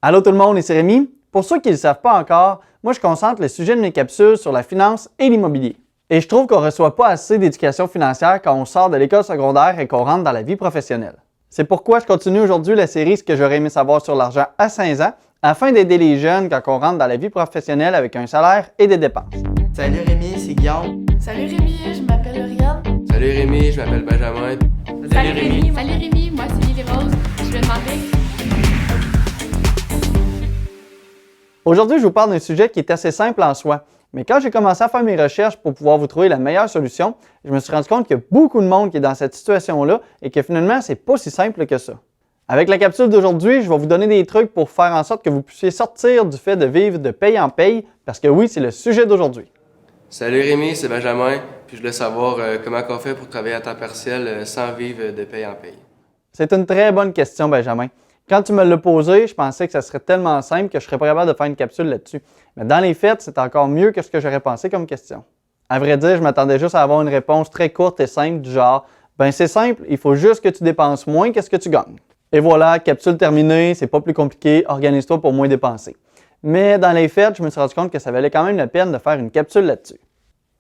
Allô tout le monde, ici Rémi. Pour ceux qui ne le savent pas encore, moi je concentre le sujet de mes capsules sur la finance et l'immobilier. Et je trouve qu'on ne reçoit pas assez d'éducation financière quand on sort de l'école secondaire et qu'on rentre dans la vie professionnelle. C'est pourquoi je continue aujourd'hui la série Ce que j'aurais aimé savoir sur l'argent à 15 ans, afin d'aider les jeunes quand on rentre dans la vie professionnelle avec un salaire et des dépenses. Salut Rémi, c'est Guillaume. Salut Rémi, je m'appelle Lauriane. Salut Rémi, je m'appelle Benjamin. Salut Rémi. Salut Rémi, moi c'est Lily Rose. Je vais demander. Aujourd'hui, je vous parle d'un sujet qui est assez simple en soi. Mais quand j'ai commencé à faire mes recherches pour pouvoir vous trouver la meilleure solution, je me suis rendu compte qu'il y a beaucoup de monde qui est dans cette situation-là et que finalement, c'est pas si simple que ça. Avec la capsule d'aujourd'hui, je vais vous donner des trucs pour faire en sorte que vous puissiez sortir du fait de vivre de paye en paye, parce que oui, c'est le sujet d'aujourd'hui. Salut Rémi, c'est Benjamin. Puis je voulais savoir comment on fait pour travailler à temps partiel sans vivre de paye en paye. C'est une très bonne question, Benjamin. Quand tu me l'as posé, je pensais que ça serait tellement simple que je serais pas capable de faire une capsule là-dessus. Mais dans les faits, c'est encore mieux que ce que j'aurais pensé comme question. À vrai dire, je m'attendais juste à avoir une réponse très courte et simple du genre « Ben c'est simple, il faut juste que tu dépenses moins que ce que tu gagnes. » Et voilà, capsule terminée, c'est pas plus compliqué, organise-toi pour moins dépenser. Mais dans les faits, je me suis rendu compte que ça valait quand même la peine de faire une capsule là-dessus.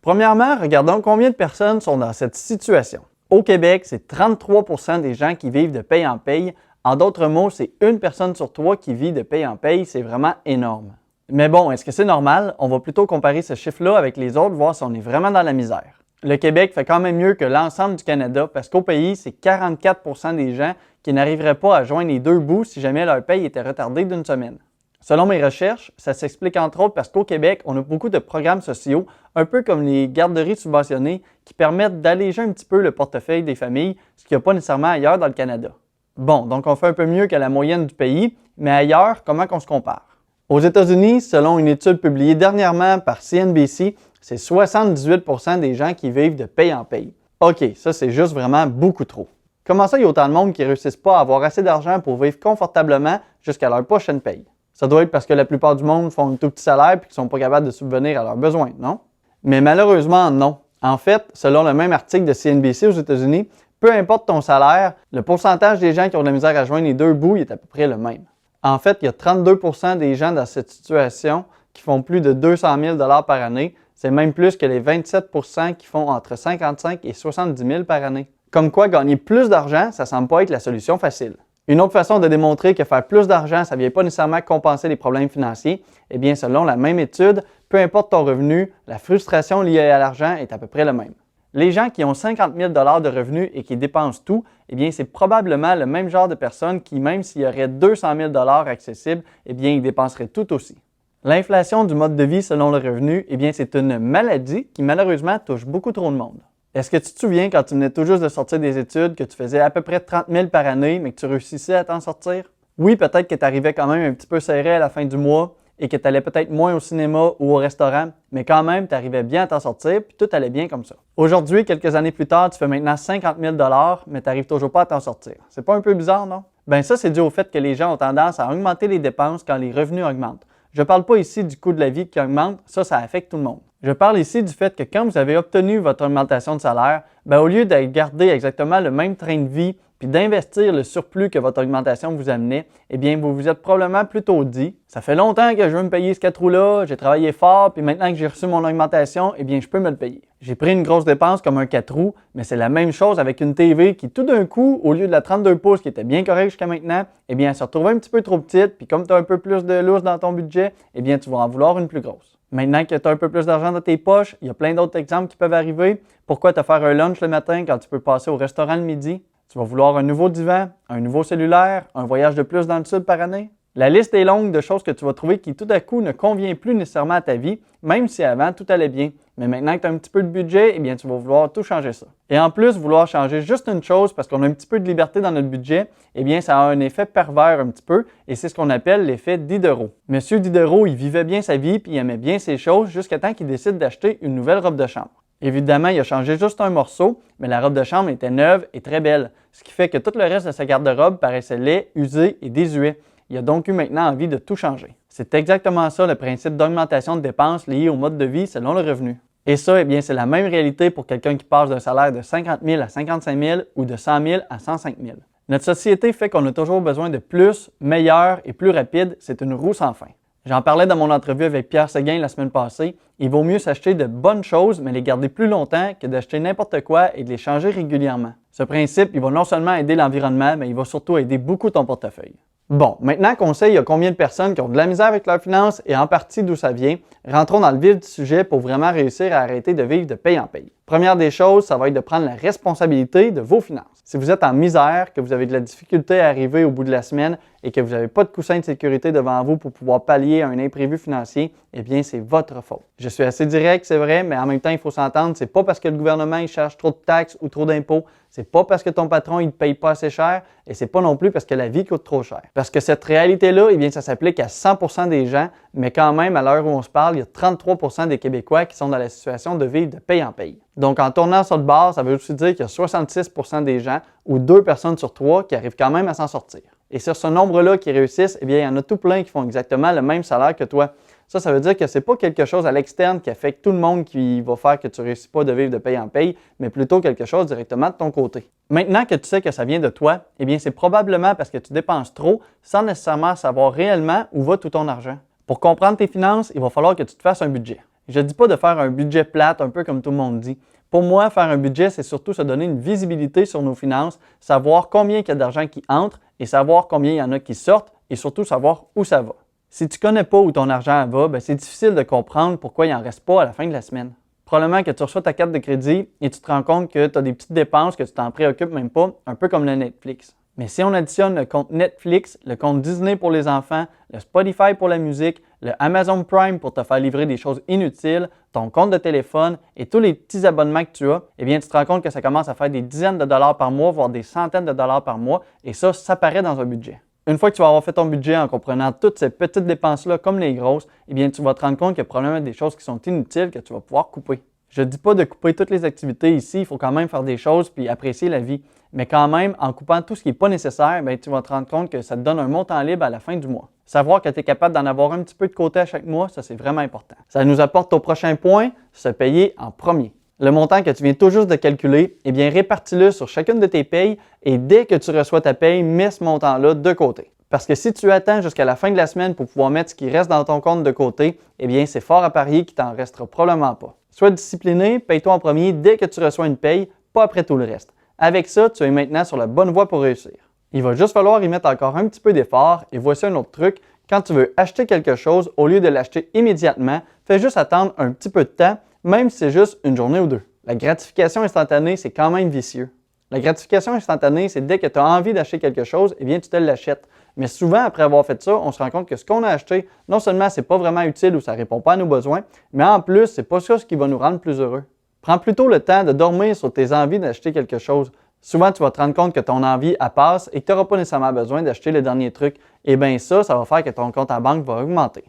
Premièrement, regardons combien de personnes sont dans cette situation. Au Québec, c'est 33% des gens qui vivent de paye en paye. En d'autres mots, c'est une personne sur trois qui vit de paye en paye, c'est vraiment énorme. Mais bon, est-ce que c'est normal? On va plutôt comparer ce chiffre-là avec les autres, voir si on est vraiment dans la misère. Le Québec fait quand même mieux que l'ensemble du Canada parce qu'au pays, c'est 44% des gens qui n'arriveraient pas à joindre les deux bouts si jamais leur paye était retardée d'une semaine. Selon mes recherches, ça s'explique entre autres parce qu'au Québec, on a beaucoup de programmes sociaux, un peu comme les garderies subventionnées, qui permettent d'alléger un petit peu le portefeuille des familles, ce qu'il n'y a pas nécessairement ailleurs dans le Canada. Bon, donc on fait un peu mieux que la moyenne du pays, mais ailleurs, comment qu'on se compare? Aux États-Unis, selon une étude publiée dernièrement par CNBC, c'est 78% des gens qui vivent de paye en paye. OK, ça c'est juste vraiment beaucoup trop. Comment ça, il y a autant de monde qui ne réussissent pas à avoir assez d'argent pour vivre confortablement jusqu'à leur prochaine paye? Ça doit être parce que la plupart du monde font un tout petit salaire et qu'ils ne sont pas capables de subvenir à leurs besoins, non? Mais malheureusement, non. En fait, selon le même article de CNBC aux États-Unis, peu importe ton salaire, le pourcentage des gens qui ont de la misère à joindre les deux bouts est à peu près le même. En fait, il y a 32% des gens dans cette situation qui font plus de 200 000 $ par année. C'est même plus que les 27% qui font entre 55 et 70 000 par année. Comme quoi, gagner plus d'argent, ça semble pas être la solution facile. Une autre façon de démontrer que faire plus d'argent, ça ne vient pas nécessairement compenser les problèmes financiers, eh bien, selon la même étude, peu importe ton revenu, la frustration liée à l'argent est à peu près la même. Les gens qui ont 50 000 $ de revenus et qui dépensent tout, eh bien, c'est probablement le même genre de personnes qui, même s'il y aurait 200 000 $ accessibles, eh bien, ils dépenseraient tout aussi. L'inflation du mode de vie selon le revenu, eh bien, c'est une maladie qui, malheureusement, touche beaucoup trop de monde. Est-ce que tu te souviens quand tu venais tout juste de sortir des études que tu faisais à peu près 30 000 par année, mais que tu réussissais à t'en sortir? Oui, peut-être que tu arrivais quand même un petit peu serré à la fin du mois et que tu allais peut-être moins au cinéma ou au restaurant, mais quand même, tu arrivais bien à t'en sortir puis tout allait bien comme ça. Aujourd'hui, quelques années plus tard, tu fais maintenant 50 000 $, mais tu n'arrives toujours pas à t'en sortir. C'est pas un peu bizarre, non? Ben ça, c'est dû au fait que les gens ont tendance à augmenter les dépenses quand les revenus augmentent. Je ne parle pas ici du coût de la vie qui augmente, ça affecte tout le monde. Je parle ici du fait que quand vous avez obtenu votre augmentation de salaire, ben au lieu de garder exactement le même train de vie puis d'investir le surplus que votre augmentation vous amenait, eh bien vous vous êtes probablement plutôt dit « Ça fait longtemps que je veux me payer ce 4 roues-là, j'ai travaillé fort, puis maintenant que j'ai reçu mon augmentation, eh bien je peux me le payer. » J'ai pris une grosse dépense comme un 4 roues, mais c'est la même chose avec une TV qui tout d'un coup, au lieu de la 32 pouces qui était bien correcte jusqu'à maintenant, eh bien elle se retrouve un petit peu trop petite, puis comme tu as un peu plus de lousse dans ton budget, eh bien tu vas en vouloir une plus grosse. Maintenant que tu as un peu plus d'argent dans tes poches, il y a plein d'autres exemples qui peuvent arriver. Pourquoi te faire un lunch le matin quand tu peux passer au restaurant le midi? Tu vas vouloir un nouveau divan, un nouveau cellulaire, un voyage de plus dans le sud par année? La liste est longue de choses que tu vas trouver qui tout à coup ne convient plus nécessairement à ta vie, même si avant tout allait bien. Mais maintenant que tu as un petit peu de budget, eh bien tu vas vouloir tout changer ça. Et en plus, vouloir changer juste une chose parce qu'on a un petit peu de liberté dans notre budget, eh bien ça a un effet pervers un petit peu et c'est ce qu'on appelle l'effet Diderot. Monsieur Diderot, il vivait bien sa vie puis il aimait bien ses choses jusqu'à temps qu'il décide d'acheter une nouvelle robe de chambre. Évidemment, il a changé juste un morceau, mais la robe de chambre était neuve et très belle, ce qui fait que tout le reste de sa garde-robe paraissait laid, usé et désuet. Il a donc eu maintenant envie de tout changer. C'est exactement ça le principe d'augmentation de dépenses lié au mode de vie selon le revenu. Et ça, eh bien, c'est la même réalité pour quelqu'un qui passe d'un salaire de 50 000 à 55 000 ou de 100 000 à 105 000. Notre société fait qu'on a toujours besoin de plus, meilleur et plus rapide. C'est une roue sans fin. J'en parlais dans mon entrevue avec Pierre Séguin la semaine passée. Il vaut mieux s'acheter de bonnes choses, mais les garder plus longtemps que d'acheter n'importe quoi et de les changer régulièrement. Ce principe, il va non seulement aider l'environnement, mais il va surtout aider beaucoup ton portefeuille. Bon, maintenant qu'on sait il y a combien de personnes qui ont de la misère avec leurs finances et en partie d'où ça vient, rentrons dans le vif du sujet pour vraiment réussir à arrêter de vivre de paye en paye. Première des choses, ça va être de prendre la responsabilité de vos finances. Si vous êtes en misère, que vous avez de la difficulté à arriver au bout de la semaine et que vous n'avez pas de coussin de sécurité devant vous pour pouvoir pallier à un imprévu financier, eh bien, c'est votre faute. Je suis assez direct, c'est vrai, mais en même temps, il faut s'entendre, c'est pas parce que le gouvernement il charge trop de taxes ou trop d'impôts, c'est pas parce que ton patron il te paye pas assez cher et c'est pas non plus parce que la vie coûte trop cher. Parce que cette réalité-là, eh bien, ça s'applique à 100% des gens, mais quand même, à l'heure où on se parle, il y a 33% des Québécois qui sont dans la situation de vivre de paye en paye. Donc, en tournant sur le bord, ça veut aussi dire qu'il y a 66% des gens ou 2 personnes sur 3 qui arrivent quand même à s'en sortir. Et sur ce nombre-là qui réussissent, eh bien, il y en a tout plein qui font exactement le même salaire que toi. Ça veut dire que ce n'est pas quelque chose à l'externe qui affecte tout le monde qui va faire que tu ne réussis pas de vivre de paye en paye, mais plutôt quelque chose directement de ton côté. Maintenant que tu sais que ça vient de toi, eh bien, c'est probablement parce que tu dépenses trop sans nécessairement savoir réellement où va tout ton argent. Pour comprendre tes finances, il va falloir que tu te fasses un budget. Je ne dis pas de faire un budget plate, un peu comme tout le monde dit. Pour moi, faire un budget, c'est surtout se donner une visibilité sur nos finances, savoir combien il y a d'argent qui entre et savoir combien il y en a qui sortent et surtout savoir où ça va. Si tu ne connais pas où ton argent va, c'est difficile de comprendre pourquoi il n'en reste pas à la fin de la semaine. Probablement que tu reçois ta carte de crédit et tu te rends compte que tu as des petites dépenses que tu t'en préoccupes même pas, un peu comme le Netflix. Mais si on additionne le compte Netflix, le compte Disney pour les enfants, le Spotify pour la musique, le Amazon Prime pour te faire livrer des choses inutiles, ton compte de téléphone et tous les petits abonnements que tu as, eh bien, tu te rends compte que ça commence à faire des dizaines de dollars par mois, voire des centaines de dollars par mois, et ça paraît dans un budget. Une fois que tu vas avoir fait ton budget en comprenant toutes ces petites dépenses-là comme les grosses, eh bien, tu vas te rendre compte qu'il y a probablement des choses qui sont inutiles que tu vas pouvoir couper. Je ne dis pas de couper toutes les activités ici, il faut quand même faire des choses puis apprécier la vie. Mais quand même, en coupant tout ce qui n'est pas nécessaire, tu vas te rendre compte que ça te donne un montant libre à la fin du mois. Savoir que tu es capable d'en avoir un petit peu de côté à chaque mois, ça c'est vraiment important. Ça nous apporte au prochain point, se payer en premier. Le montant que tu viens tout juste de calculer, eh bien répartis-le sur chacune de tes payes et dès que tu reçois ta paye, mets ce montant-là de côté. Parce que si tu attends jusqu'à la fin de la semaine pour pouvoir mettre ce qui reste dans ton compte de côté, eh bien c'est fort à parier qu'il t'en restera probablement pas. Sois discipliné, paye-toi en premier dès que tu reçois une paye, pas après tout le reste. Avec ça, tu es maintenant sur la bonne voie pour réussir. Il va juste falloir y mettre encore un petit peu d'effort et voici un autre truc. Quand tu veux acheter quelque chose, au lieu de l'acheter immédiatement, fais juste attendre un petit peu de temps, même si c'est juste une journée ou deux. La gratification instantanée, c'est quand même vicieux. La gratification instantanée, c'est dès que tu as envie d'acheter quelque chose, eh bien tu te l'achètes. Mais souvent, après avoir fait ça, on se rend compte que ce qu'on a acheté, non seulement c'est pas vraiment utile ou ça ne répond pas à nos besoins, mais en plus, c'est pas ça ce qui va nous rendre plus heureux. Prends plutôt le temps de dormir sur tes envies d'acheter quelque chose. Souvent, tu vas te rendre compte que ton envie, elle passe et que tu n'auras pas nécessairement besoin d'acheter le dernier truc. Et bien ça va faire que ton compte en banque va augmenter.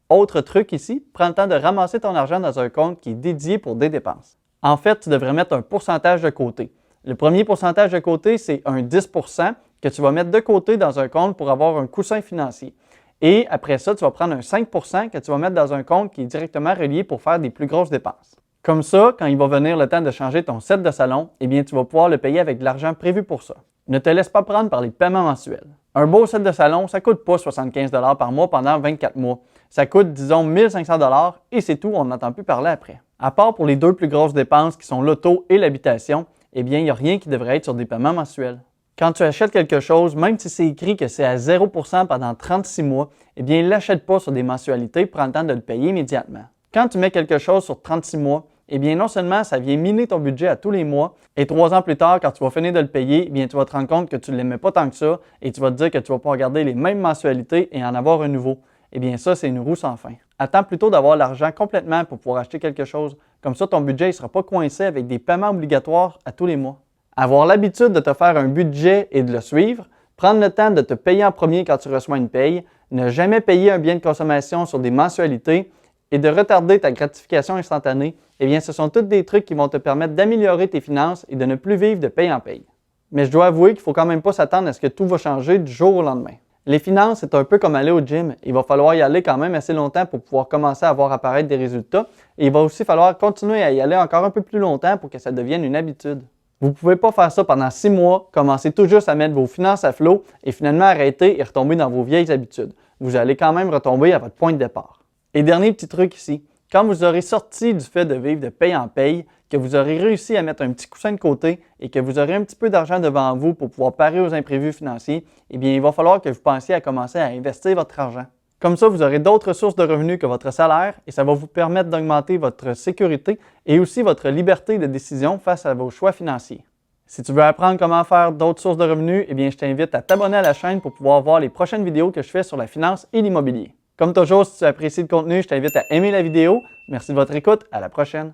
Autre truc ici, prends le temps de ramasser ton argent dans un compte qui est dédié pour des dépenses. En fait, tu devrais mettre un pourcentage de côté. Le premier pourcentage de côté, c'est un 10% que tu vas mettre de côté dans un compte pour avoir un coussin financier. Et après ça, tu vas prendre un 5% que tu vas mettre dans un compte qui est directement relié pour faire des plus grosses dépenses. Comme ça, quand il va venir le temps de changer ton set de salon, eh bien, tu vas pouvoir le payer avec de l'argent prévu pour ça. Ne te laisse pas prendre par les paiements mensuels. Un beau set de salon, ça ne coûte pas 75 $ par mois pendant 24 mois. Ça coûte, disons, 1500 $ et c'est tout, on n'entend plus parler après. À part pour les deux plus grosses dépenses qui sont l'auto et l'habitation, eh bien, il n'y a rien qui devrait être sur des paiements mensuels. Quand tu achètes quelque chose, même si c'est écrit que c'est à 0% pendant 36 mois, eh bien, ne l'achète pas sur des mensualités, prends le temps de le payer immédiatement. Quand tu mets quelque chose sur 36 mois, eh bien, non seulement ça vient miner ton budget à tous les mois, et 3 ans plus tard, quand tu vas finir de le payer, eh bien, tu vas te rendre compte que tu ne l'aimais pas tant que ça, et tu vas te dire que tu vas pouvoir garder les mêmes mensualités et en avoir un nouveau. Eh bien, ça, c'est une roue sans fin. Attends plutôt d'avoir l'argent complètement pour pouvoir acheter quelque chose. Comme ça, ton budget ne sera pas coincé avec des paiements obligatoires à tous les mois. Avoir l'habitude de te faire un budget et de le suivre, prendre le temps de te payer en premier quand tu reçois une paye, ne jamais payer un bien de consommation sur des mensualités et de retarder ta gratification instantanée, eh bien, ce sont tous des trucs qui vont te permettre d'améliorer tes finances et de ne plus vivre de paye en paye. Mais je dois avouer qu'il ne faut quand même pas s'attendre à ce que tout va changer du jour au lendemain. Les finances, c'est un peu comme aller au gym. Il va falloir y aller quand même assez longtemps pour pouvoir commencer à voir apparaître des résultats. Et il va aussi falloir continuer à y aller encore un peu plus longtemps pour que ça devienne une habitude. Vous ne pouvez pas faire ça pendant 6 mois, commencer tout juste à mettre vos finances à flot et finalement arrêter et retomber dans vos vieilles habitudes. Vous allez quand même retomber à votre point de départ. Et dernier petit truc ici, quand vous aurez sorti du fait de vivre de paye en paye, que vous aurez réussi à mettre un petit coussin de côté et que vous aurez un petit peu d'argent devant vous pour pouvoir parer aux imprévus financiers, eh bien, il va falloir que vous pensiez à commencer à investir votre argent. Comme ça, vous aurez d'autres sources de revenus que votre salaire et ça va vous permettre d'augmenter votre sécurité et aussi votre liberté de décision face à vos choix financiers. Si tu veux apprendre comment faire d'autres sources de revenus, eh bien, je t'invite à t'abonner à la chaîne pour pouvoir voir les prochaines vidéos que je fais sur la finance et l'immobilier. Comme toujours, si tu apprécies le contenu, je t'invite à aimer la vidéo. Merci de votre écoute. À la prochaine.